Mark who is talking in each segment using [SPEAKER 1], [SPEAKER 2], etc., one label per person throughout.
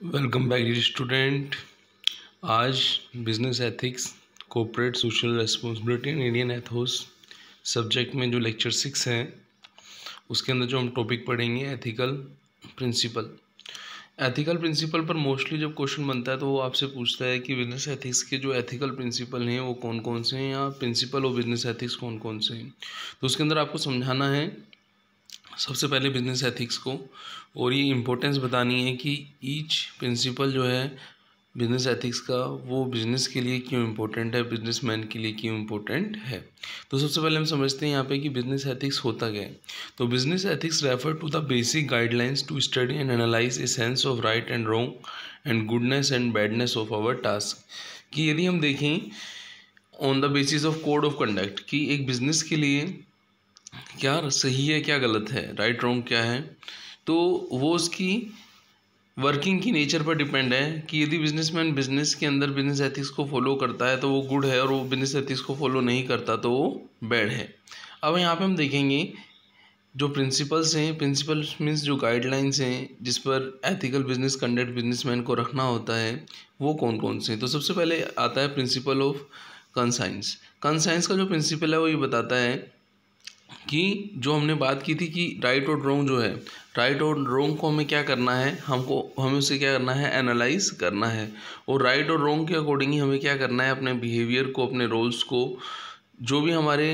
[SPEAKER 1] Welcome back dear student. आज business ethics, corporate social responsibility and Indian ethos subject में जो lecture 6 है उसके अंदर जो हम टॉपिक पढ़ेंगे एथिकल प्रिंसिपल। एथिकल प्रिंसिपल पर मोस्टली जब क्वेश्चन बनता है तो वो आपसे पूछता है कि बिजनेस एथिक्स के जो एथिकल प्रिंसिपल हैं वो कौन कौन से हैं या प्रिंसिपल ऑफ बिजनेस एथिक्स कौन कौन से हैं। तो उसके अंदर आपको समझाना है सबसे पहले बिजनेस एथिक्स को, और ये इम्पोर्टेंस बतानी है कि ईच प्रिंसिपल जो है बिजनेस एथिक्स का वो बिजनेस के लिए क्यों इम्पोर्टेंट है, बिजनेसमैन के लिए क्यों इम्पोर्टेंट है। तो सबसे पहले हम समझते हैं यहाँ पे कि बिजनेस एथिक्स होता क्या है। तो business ethics refer to the basic guidelines to study and analyze a sense of right and wrong and goodness and badness of our task. कि यदि हम देखें on the basis of code of conduct कि एक business के लिए क्या सही है क्या गलत है, राइट रॉन्ग क्या है, तो वो उसकी वर्किंग की नेचर पर डिपेंड है कि यदि बिजनेसमैन बिजनेस के अंदर बिजनेस एथिक्स को फॉलो करता है तो वो गुड है, और वो बिजनेस एथिक्स को फॉलो नहीं करता तो वो बैड है। अब यहाँ पे हम देखेंगे जो प्रिंसिपल्स हैं, प्रिंसिपल्स मीन्स जो गाइडलाइंस हैं जिस पर एथिकल बिजनेस कंडक्ट बिजनेसमैन को रखना होता है वो कौन कौन से हैं। तो सबसे पहले आता है प्रिंसिपल ऑफ कंसाइंस। कंसाइंस का जो प्रिंसिपल है वो ये बताता है कि जो हमने बात की थी कि राइट और रॉन्ग जो है, राइट और रॉन्ग को हमें क्या करना है, हमें उसे क्या करना है, एनालाइज करना है। और राइट और रॉन्ग के अकॉर्डिंग ही हमें क्या करना है, अपने बिहेवियर को, अपने रोल्स को, जो भी हमारे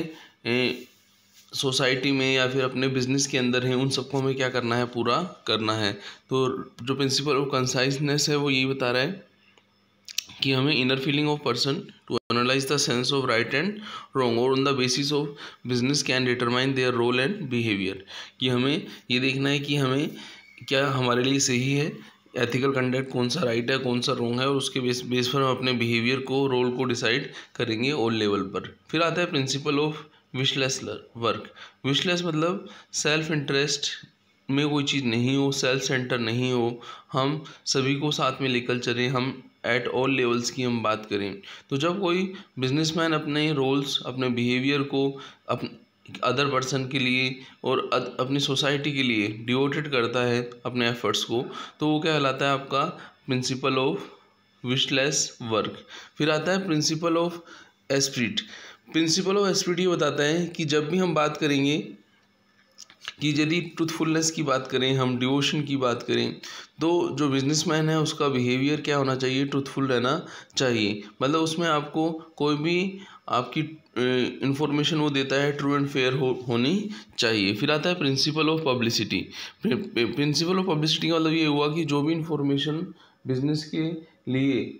[SPEAKER 1] सोसाइटी में या फिर अपने बिजनेस के अंदर हैं उन सबको हमें क्या करना है, पूरा करना है। तो जो प्रिंसिपल ऑफ कंसाइजनेस है वो यही बता रहा है कि हमें inner feeling of person to analyze the sense of right and wrong और on the basis of business can determine their role and behaviour. कि हमें ये देखना है कि हमें क्या हमारे लिए सही है, एथिकल कंडक्ट कौन सा राइट है कौन सा रॉन्ग है, और उसके बेस पर हम अपने बिहेवियर को, रोल को डिसाइड करेंगे ऑल लेवल पर। फिर आता है प्रिंसिपल ऑफ विशलेस वर्क। विशलेस मतलब सेल्फ इंटरेस्ट में कोई चीज़ नहीं हो, सेल्फ सेंटर नहीं हो, हम सभी को साथ में लेकर चलें, हम एट ऑल लेवल्स की हम बात करें। तो जब कोई बिजनेसमैन अपने रोल्स, अपने बिहेवियर को अदर पर्सन के लिए और अपनी सोसाइटी के लिए डिवोटेड करता है अपने एफर्ट्स को, तो वो क्या कहलाता है, आपका प्रिंसिपल ऑफ विशलेस वर्क। फिर आता है principle of Spirit. Principle of Spirit ये बताता है कि जब भी हम बात करेंगे कि यदि ट्रूथफुलनेस की बात करें, हम डिवोशन की बात करें, तो जो बिजनेसमैन है उसका बिहेवियर क्या होना चाहिए, ट्रूथफुल रहना चाहिए। मतलब उसमें आपको कोई भी आपकी इंफॉर्मेशन वो देता है ट्रू एंड फेयर होनी चाहिए। फिर आता है principle of publicity. Principle of publicity का मतलब ये हुआ कि जो भी इंफॉर्मेशन बिजनेस के लिए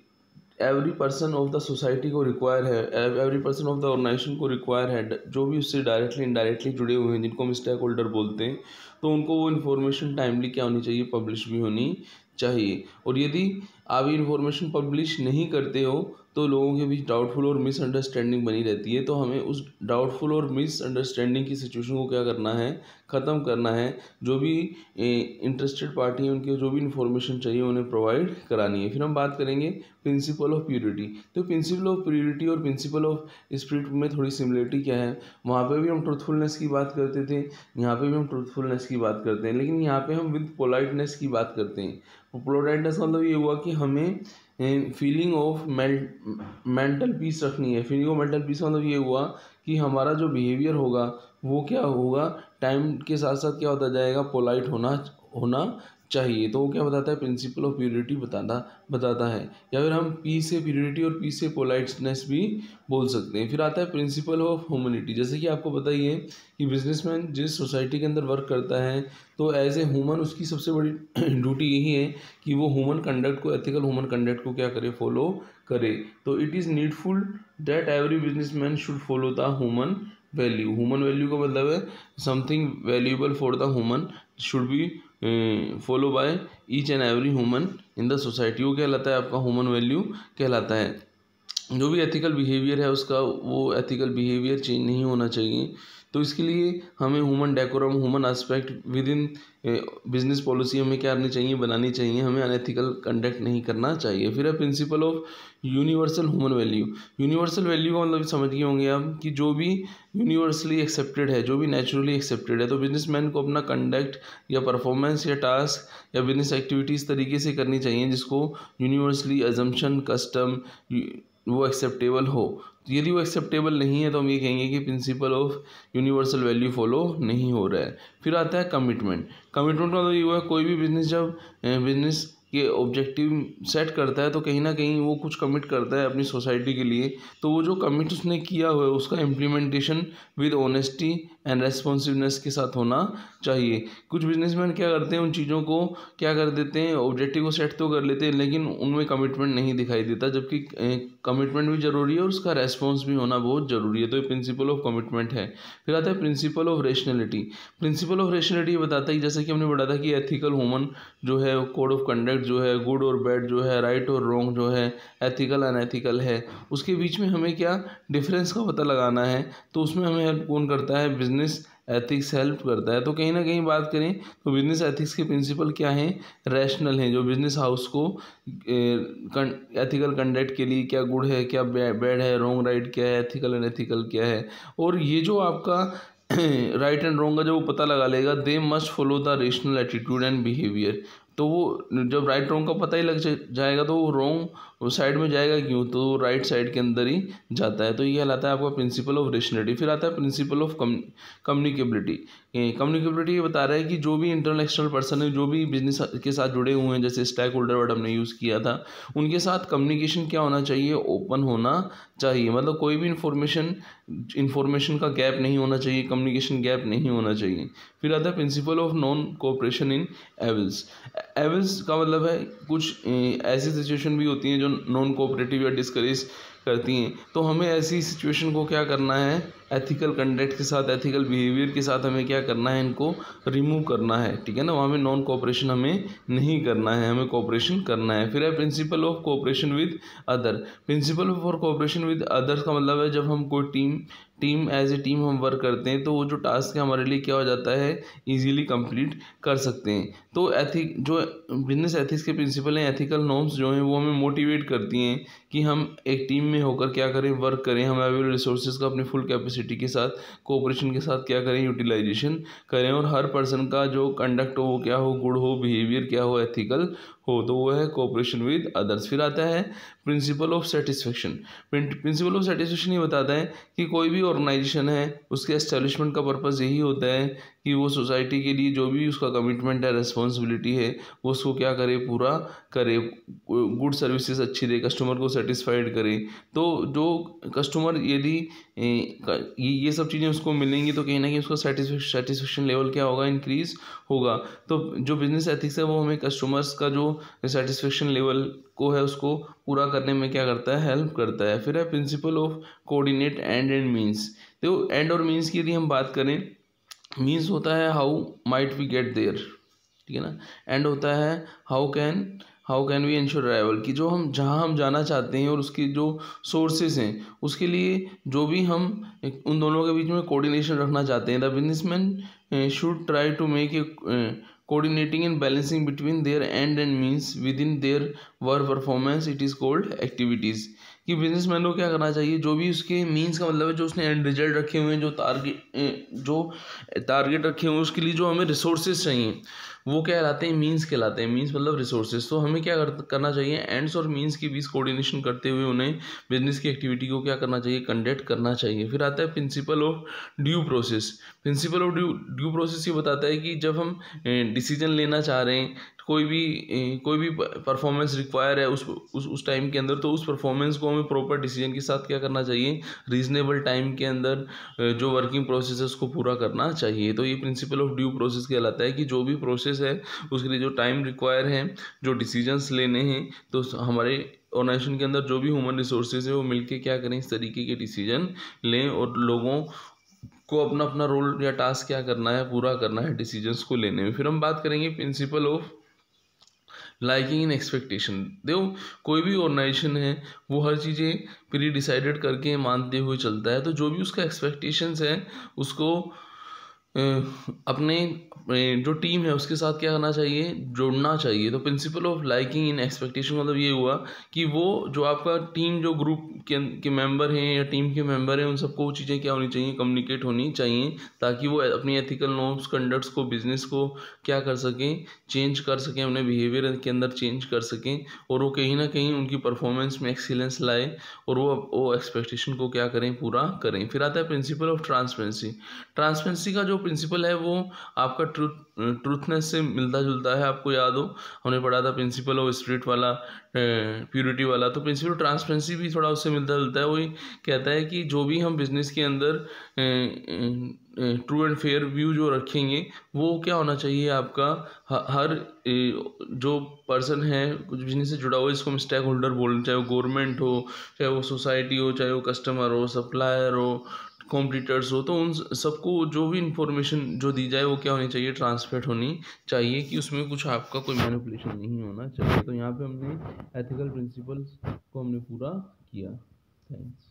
[SPEAKER 1] every person of the society को रिक्वायर है, every person of the organization को रिक्वायर है, जो भी उससे डायरेक्टली इनडायरेक्टली जुड़े हुए हैं जिनको हम स्टेक होल्डर बोलते हैं, तो उनको वो इन्फॉर्मेशन टाइमली क्या होनी चाहिए, पब्लिश भी होनी चाहिए। और यदि आप इन्फॉर्मेशन पब्लिश नहीं करते हो तो लोगों के बीच डाउटफुल और मिसअंडरस्टैंडिंग बनी रहती है। तो हमें उस डाउटफुल और मिसअंडरस्टैंडिंग की सिचुएशन को क्या करना है, ख़त्म करना है। जो भी इंटरेस्टेड पार्टी है उनके जो भी इन्फॉर्मेशन चाहिए उन्हें प्रोवाइड करानी है। फिर हम बात करेंगे प्रिंसिपल ऑफ प्योरिटी। तो प्रिंसिपल ऑफ प्योरिटी और प्रिंसिपल ऑफ स्पिरिट में थोड़ी सिमिलरिटी क्या है, वहाँ पे भी हम ट्रूथफुलनेस की बात करते थे, यहाँ पे भी हम ट्रूथफुलनेस की बात करते हैं, लेकिन यहाँ पे हम विद पोलाइटनेस की बात करते हैं। पोलाइटनेस मतलब ये हुआ कि हमें फीलिंग ऑफ मेंटल पीस रखनी है। फीलिंग ऑफ मेंटल पीस मतलब ये हुआ कि हमारा जो बिहेवियर होगा वो क्या होगा, टाइम के साथ साथ क्या होता जाएगा, पोलाइट होना चाहिए। तो वो क्या बताता है, प्रिंसिपल ऑफ प्योरिटी बताता है। या फिर हम पी से प्योरिटी और पी से पोलाइटनेस भी बोल सकते हैं। फिर आता है प्रिंसिपल ऑफ ह्यूमैनिटी। जैसे कि आपको पता ही है कि बिजनेसमैन जिस सोसाइटी के अंदर वर्क करता है तो एज ए ह्यूमन उसकी सबसे बड़ी ड्यूटी यही है कि वो ह्यूमन कंडक्ट को, एथिकल ह्यूमन कंडक्ट को क्या करे, फॉलो करे। तो it is needful that every businessman should follow the human value. Human value का मतलब है something valuable for the human should be follow by each and every human in the society. वो कहलाता है आपका ह्यूमन वैल्यू कहलाता है। जो भी एथिकल बिहेवियर है उसका, वो एथिकल बिहेवियर चेंज नहीं होना चाहिए। तो इसके लिए हमें human decorum, human aspect with in business policy हमें क्या करनी चाहिए, बनानी चाहिए। हमें अनएथिकल कंडक्ट नहीं करना चाहिए। फिर है principle of universal human value. Universal value का मतलब समझ गए होंगे आप कि जो भी यूनिवर्सली एक्सेप्टेड है, जो भी नेचुरली एक्सेप्टेड है, तो बिजनेसमैन को अपना कंडक्ट या परफॉर्मेंस या टास्क या बिजनेस एक्टिविटी इस तरीके से करनी चाहिए जिसको यूनिवर्सली अजम्पशन कस्टम वो एक्सेप्टेबल हो। यदि वो एक्सेप्टेबल नहीं है तो हम ये कहेंगे कि principle of universal value follow नहीं हो रहा है। फिर आता है कमिटमेंट। कमिटमेंट का मतलब ये हुआ कोई भी बिजनेस जब बिजनेस के ऑब्जेक्टिव सेट करता है तो कहीं ना कहीं वो कुछ कमिट करता है अपनी सोसाइटी के लिए, तो वो जो कमिट उसने किया हुआ है उसका implementation with honesty and responsiveness के साथ होना चाहिए। कुछ बिजनेसमैन क्या करते हैं, उन चीज़ों को क्या कर देते हैं, ऑब्जेक्टिव को सेट तो कर लेते हैं लेकिन उनमें कमिटमेंट नहीं दिखाई देता, जबकि कमिटमेंट भी जरूरी है और उसका रेस्पॉन्स भी होना बहुत जरूरी है। तो ये प्रिंसिपल ऑफ कमिटमेंट है। फिर आता है principle of rationality. Principle of rationality बताता है जैसे कि हमने पढ़ा था कि एथिकल ह्यूमन जो है कोड ऑफ कंडक्ट जो है, गुड और बैड जो है, राइट और रॉन्ग जो है, एथिकल अनएथिकल है, उसके बीच में हमें क्या डिफरेंस का पता लगाना है। तो उसमें हमें हेल्प कौन करता है, बिजनेस एथिक्स हेल्प करता है। तो कहीं ना कहीं बात करें तो बिजनेस एथिक्स के प्रिंसिपल क्या हैं, रैशनल हैं, जो बिजनेस हाउस को एथिकल कंडक्ट के लिए क्या गुड है, क्या बैड है, रॉन्ग राइट क्या है, एथिकल अनएथिकल क्या है। और ये जो आपका राइट एंड रॉन्ग का जो पता लगा लेगा, they must follow the rational attitude and behaviour. तो वो जब राइट रॉन्ग का पता ही लग जाएगा तो वो रॉन्ग साइड में जाएगा क्यों, तो राइट साइड के अंदर ही जाता है। तो ये कहलाता है आपका प्रिंसिपल ऑफ रेशनलिटी। फिर आता है प्रिंसिपल ऑफ कम्युनिकेबिलिटी। कम्युनिकेबिलिटी ये बता रहा है कि जो भी इंटरनल एक्सटर्नल पर्सन है, जो भी बिजनेस के साथ जुड़े हुए हैं, जैसे स्टैक होल्डर वर्ड हमने यूज़ किया था, उनके साथ कम्युनिकेशन क्या होना चाहिए, ओपन होना चाहिए। मतलब कोई भी इंफॉर्मेशन का गैप नहीं होना चाहिए, कम्युनिकेशन गैप नहीं होना चाहिए। फिर आता है principle of non cooperation in evils. Evils का मतलब है कुछ ऐसी सिचुएशन भी होती हैं जो नॉन कोऑपरेटिव या डिस्करेज करती हैं। तो हमें ऐसी सिचुएशन को क्या करना है, एथिकल कंडक्ट के साथ, एथिकल बिहेवियर के साथ हमें क्या करना है, इनको रिमूव करना है। ठीक है ना, वहाँ में नॉन कोऑपरेशन हमें नहीं करना है, हमें कोऑपरेशन करना है। फिर है principle of cooperation with other. Principle for cooperation with others का मतलब है जब हम कोई टीम एज ए टीम हम वर्क करते हैं तो वो जो टास्क है हमारे लिए क्या हो जाता है, इजीली कंप्लीट कर सकते हैं। तो जो बिजनेस एथिक्स के प्रिंसिपल हैं, एथिकल नॉर्म्स जो हैं, वो हमें मोटिवेट करती हैं कि हम एक टीम में होकर क्या करें, वर्क करें, हम अवेलेबल रिसोर्सेज का अपनी फुल कैपेसिटी के साथ, कोऑपरेशन के साथ क्या करें, यूटिलाइजेशन करें, और हर पर्सन का जो कंडक्ट हो वो क्या हो, गुड हो, बिहेवियर क्या हो, एथिकल हो। तो वो है कोऑपरेशन विद अदर्स। फिर आता है principle of satisfaction. Principle of satisfaction ये बताता है कि कोई भी ऑर्गेनाइजेशन है उसके एस्टेब्लिशमेंट का पर्पस यही होता है कि वो सोसाइटी के लिए जो भी उसका कमिटमेंट है, रिस्पॉन्सिबिलिटी है, वो उसको क्या करे, पूरा करे, गुड सर्विसेज अच्छी दे, कस्टमर को सेटिस्फाइड करे। तो जो कस्टमर यदि ये सब चीज़ें उसको मिलेंगी तो कहीं ना कहीं उसका सेटिस्फेक्शन लेवल क्या होगा, इंक्रीज होगा। तो जो बिजनेस एथिक्स है वो हमें कस्टमर्स का जो सेटिस्फेक्शन लेवल को है उसको पूरा करने में क्या करता है, हेल्प करता है। फिर है principle of coordinate and means. तो एंड और मीन्स की यदि हम बात करें, मीन्स होता है how might we get there, ठीक है ना। एंड होता है how can we ensure arrival, कि जो हम जहाँ हम जाना चाहते हैं और उसकी जो सोर्सेज हैं उसके लिए जो भी हम उन दोनों के बीच में कोऑर्डिनेशन रखना चाहते हैं, the businessman should try to make a coordinating and balancing between their end and means within their work performance, it is called activities। कि बिजनेसमैन को क्या करना चाहिए, जो भी उसके मीन्स का मतलब है, जो उसने एंड रिजल्ट रखे हुए हैं, जो टारगेट रखे हुए हैं, उसके लिए जो हमें रिसोर्सेज चाहिए वो क्या कहलाते हैं, मीन्स कहलाते हैं। मीन्स मतलब रिसोर्सेज। तो हमें क्या करना चाहिए, एंड्स और मीन्स के बीच कोऑर्डिनेशन करते हुए उन्हें बिजनेस की एक्टिविटी को क्या करना चाहिए, कंडक्ट करना चाहिए। फिर आता है principle of due process. Principle of due process ये बताता है कि जब हम डिसीजन लेना चाह रहे हैं, कोई भी परफॉर्मेंस रिक्वायर है उस टाइम के अंदर, तो उस परफॉर्मेंस को हमें प्रॉपर डिसीजन के साथ क्या करना चाहिए, रीजनेबल टाइम के अंदर जो वर्किंग प्रोसेस है उसको पूरा करना चाहिए। तो ये प्रिंसिपल ऑफ ड्यू प्रोसेस कहलाता है कि जो भी प्रोसेस है उसके लिए जो टाइम रिक्वायर है, जो डिसीजंस लेने हैं, तो हमारे ऑर्गेनाइजेशन के अंदर जो भी ह्यूमन रिसोर्सेज है वो मिलके क्या करें, इस तरीके के डिसीजन लें और लोगों को अपना अपना रोल या टास्क क्या करना है, पूरा करना है डिसीजंस को लेने में। फिर हम बात करेंगे principle of liking in expectation. देखो कोई भी ऑर्गेनाइजेशन है वो हर चीज़ें प्री डिसाइडेड करके मानते हुए चलता है, तो जो भी उसका एक्सपेक्टेशंस है उसको अपने जो टीम है उसके साथ क्या करना चाहिए, जोड़ना चाहिए। तो principle of liking in expectation मतलब ये हुआ कि वो जो आपका टीम जो ग्रुप के मेंबर हैं या टीम के मेंबर हैं उन सबको वो चीज़ें क्या होनी चाहिए, कम्युनिकेट होनी चाहिए, ताकि वो अपनी एथिकल नॉर्म्स कंडक्ट्स को बिजनेस को क्या कर सकें, चेंज कर सकें, अपने बिहेवियर के अंदर चेंज कर सकें, और वो कहीं ना कहीं उनकी परफॉर्मेंस में एक्सीलेंस लाए और वो एक्सपेक्टेशन को क्या करें, पूरा करें। फिर आता है प्रिंसिपल ऑफ ट्रांसपेरेंसी। ट्रांसपेरेंसी का जो प्रिंसिपल है वो आपका ट्रूथनेस से मिलता जुलता है। आपको याद हो हमने पढ़ा था प्रिंसिपल ऑफ स्पिरिट वाला, प्यूरिटी वाला, तो प्रिंसिपल ऑफ ट्रांसपेरेंसी भी थोड़ा उससे मिलता जुलता है। वही कहता है कि जो भी हम बिजनेस के अंदर ट्रू एंड फेयर व्यू जो रखेंगे वो क्या होना चाहिए, आपका हर जो पर्सन है कुछ बिजनेस से जुड़ा हुआ, इसको हम स्टेक होल्डर बोल रहे हैं, चाहे वो गवर्नमेंट हो, चाहे वो सोसाइटी हो, चाहे वो कस्टमर हो, सप्लायर हो, कॉम्पिटिटर्स हो, तो उन सबको जो भी इंफॉर्मेशन जो दी जाए वो क्या होनी चाहिए, ट्रांसपेरेंट होनी चाहिए, कि उसमें कुछ आपका कोई मैनिपुलेशन नहीं होना चाहिए। तो यहाँ पे हमने एथिकल प्रिंसिपल्स को हमने पूरा किया। थैंक्स।